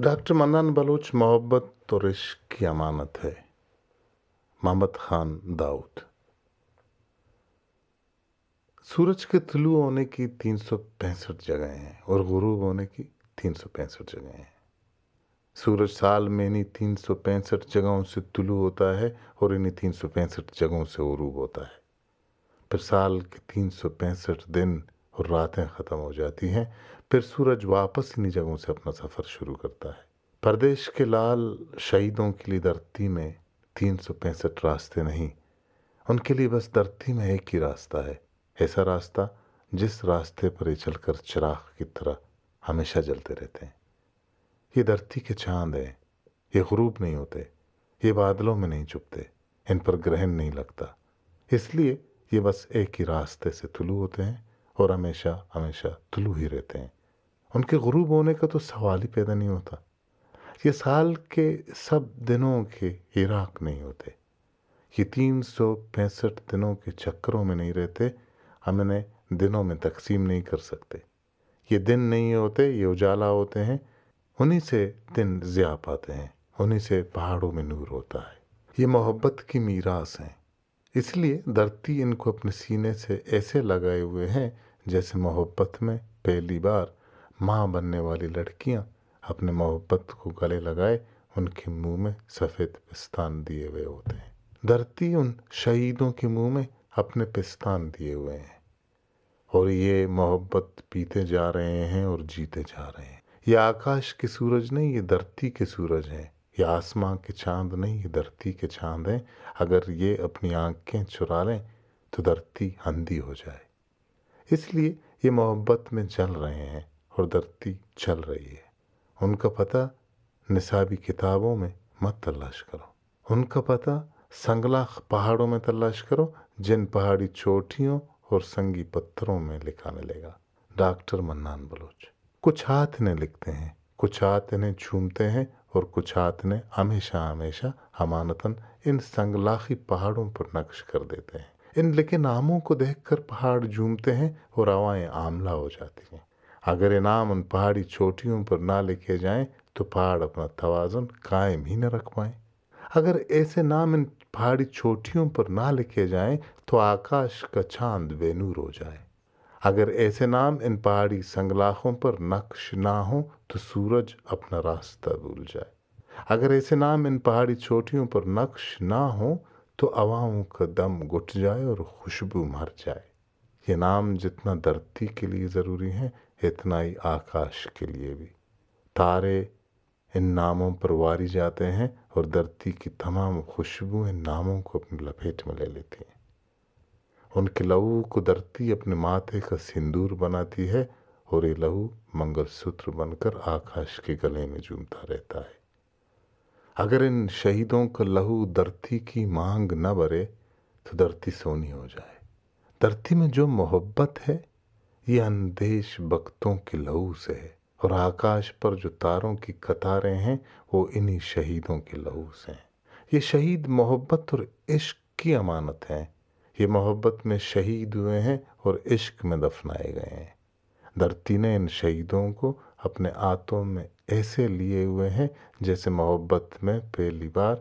Doctor منان بلوچ محبت اور عشق کی امانت ہے۔ محمد خان داؤد۔ سورج کے طلوع ہونے کی 365 جگہیں ہیں اور غروب ہونے کی 365 جگہیں ہیں۔ سورج سال میں انہی 365 جگہوں سے طلوع ہوتا ہے اور انہی 365 جگہوں سے غروب ہوتا ہے۔ پھر سال کے 365 دن اور راتیں ختم ہو جاتی ہیں، پھر سورج واپس انہی جگہوں سے اپنا سفر شروع کرتا ہے۔ پردیش کے لال شہیدوں کے لیے دھرتی میں 365 راستے نہیں، ان کے لیے بس دھرتی میں ایک ہی راستہ ہے، ایسا راستہ جس راستے پر یہ چل کر چراغ کی طرح ہمیشہ جلتے رہتے ہیں۔ یہ دھرتی کے چاند ہیں، یہ غروب نہیں ہوتے، یہ بادلوں میں نہیں چھپتے، ان پر گرہن نہیں لگتا، اس لیے یہ بس ایک ہی راستے سے طلوع ہوتے ہیں اور ہمیشہ ہمیشہ طلوع ہی رہتے ہیں۔ ان کے غروب ہونے کا تو سوال ہی پیدا نہیں ہوتا۔ یہ سال کے سب دنوں کے عراق نہیں ہوتے، یہ 365 دنوں کے چکروں میں نہیں رہتے، ہم انہیں دنوں میں تقسیم نہیں کر سکتے۔ یہ دن نہیں ہوتے، یہ اجالا ہوتے ہیں، انہی سے دن ضیاء پاتے ہیں، انہی سے پہاڑوں میں نور ہوتا ہے۔ یہ محبت کی میراث ہیں، اس لیے دھرتی ان کو اپنے سینے سے ایسے لگائے ہوئے ہیں جیسے محبت میں پہلی بار ماں بننے والی لڑکیاں اپنے محبت کو گلے لگائے ان کے منہ میں سفید پستان دیے ہوئے ہوتے ہیں۔ دھرتی ان شہیدوں کے منہ میں اپنے پستان دیے ہوئے ہیں اور یہ محبت پیتے جا رہے ہیں اور جیتے جا رہے ہیں۔ یہ آکاش کے سورج نہیں، یہ دھرتی کے سورج ہیں۔ یہ آسماں کے چاند نہیں، یہ دھرتی کے چاند ہیں۔ اگر یہ اپنی آنکھیں چرا لیں تو دھرتی اندھی ہو جائے۔ اس لیے یہ محبت میں جل رہے ہیں اور دھرتی چل رہی ہے۔ ان کا پتہ نصابی کتابوں میں مت تلاش کرو، ان کا پتہ سنگلاخ پہاڑوں میں تلاش کرو، جن پہاڑی چوٹیوں اور سنگی پتھروں میں لکھا ملے گا۔ ڈاکٹر منان بلوچ۔ کچھ ہاتھ انہیں لکھتے ہیں، کچھ ہاتھ انہیں چومتے ہیں اور کچھ ہاتھ انہیں ہمیشہ ہمیشہ امانتاً ان سنگلاخی پہاڑوں پر نقش کر دیتے ہیں۔ ان لکھے ناموں کو دیکھ کر پہاڑ جھومتے ہیں اور ہوائیں آملہ ہو جاتی ہیں۔ اگر یہ نام ان پہاڑی چوٹیوں پر نہ لکھے جائیں تو پہاڑ اپنا توازن قائم ہی نہ رکھ پائیں۔ اگر ایسے نام ان پہاڑی چوٹیوں پر نہ لکھے جائیں تو آکاش کا چاند بے نور ہو جائے۔ اگر ایسے نام ان پہاڑی سنگلاخوں پر نقش نہ ہوں تو سورج اپنا راستہ بھول جائے۔ اگر ایسے نام ان پہاڑی چوٹیوں پر نقش نہ ہوں تو عواؤں کا دم گھٹ جائے اور خوشبو مر جائے۔ یہ نام جتنا دھرتی کے لیے ضروری ہے اتنا ہی آکاش کے لیے بھی۔ تارے ان ناموں پر واری جاتے ہیں اور دھرتی کی تمام خوشبو ان ناموں کو اپنی لپیٹ میں لے لیتی ہیں۔ ان کے لہو کو دھرتی اپنے ماتھے کا سندور بناتی ہے اور یہ لہو منگل سوتر بن کر آکاش کے گلے میں جھومتا رہتا ہے۔ اگر ان شہیدوں کا لہو دھرتی کی مانگ نہ بھرے تو دھرتی سونی ہو جائے۔ دھرتی میں جو محبت ہے یہ اندیش بختوں کے لہو سے ہے اور آکاش پر جو تاروں کی قطاریں ہیں وہ انہی شہیدوں کے لہو سے ہیں۔ یہ شہید محبت اور عشق کی امانت ہیں، یہ محبت میں شہید ہوئے ہیں اور عشق میں دفنائے گئے ہیں۔ دھرتی نے ان شہیدوں کو اپنے ہاتھوں میں ایسے لیے ہوئے ہیں جیسے محبت میں پہلی بار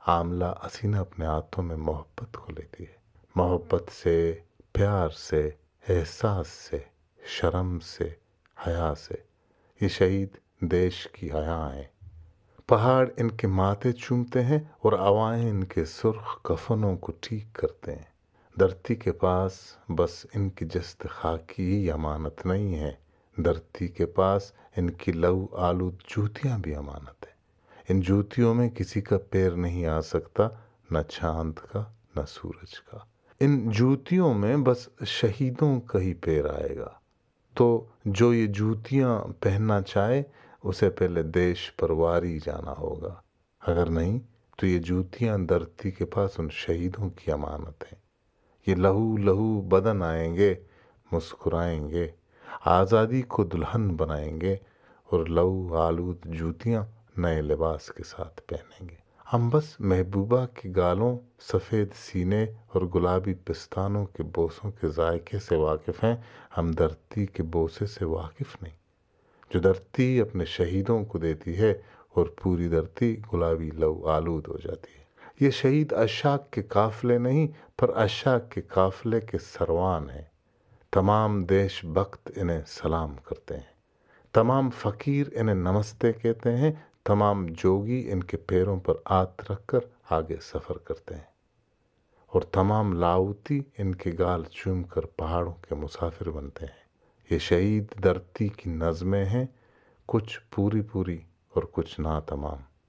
عاملہ حسینہ اپنے ہاتھوں میں محبت کو لیتی ہے۔ محبت سے، پیار سے، احساس سے، شرم سے، حیا سے، یہ شہید دیش کی حیا ہیں۔ پہاڑ ان کے ماتھے چومتے ہیں اور ہوائیں ان کے سرخ کفنوں کو ٹھیک کرتے ہیں۔ دھرتی کے پاس بس ان کی جست خاکی ہی امانت نہیں ہے، دھرتی کے پاس ان کی لہو آلود جوتیاں بھی امانت ہیں۔ ان جوتیوں میں کسی کا پیر نہیں آ سکتا، نہ چاند کا نہ سورج کا۔ ان جوتیوں میں بس شہیدوں کا ہی پیر آئے گا۔ تو جو یہ جوتیاں پہننا چاہے اسے پہلے دیش پر واری جانا ہوگا، اگر نہیں تو یہ جوتیاں دھرتی کے پاس ان شہیدوں کی امانت ہیں۔ یہ لہو لہو بدن آئیں گے، مسکرائیں گے، آزادی کو دلہن بنائیں گے اور لہو آلود جوتیاں نئے لباس کے ساتھ پہنیں گے۔ ہم بس محبوبہ کے گالوں، سفید سینے اور گلابی پستانوں کے بوسوں کے ذائقے سے واقف ہیں، ہم دھرتی کے بوسے سے واقف نہیں۔ جو دھرتی اپنے شہیدوں کو دیتی ہے اور پوری دھرتی گلابی لو آلود ہو جاتی ہے۔ یہ شہید اشاک کے قافلے نہیں پر اشاک کے قافلے کے سروان ہیں۔ تمام دیش بھکت انہیں سلام کرتے ہیں، تمام فقیر انہیں نمستے کہتے ہیں، تمام جوگی ان کے پیروں پر ہاتھ رکھ کر آگے سفر کرتے ہیں، اور تمام لاؤتی ان کے گال چوم کر پہاڑوں کے مسافر بنتے ہیں۔ یہ شہید دھرتی کی نظمیں ہیں، کچھ پوری پوری اور کچھ ناتمام۔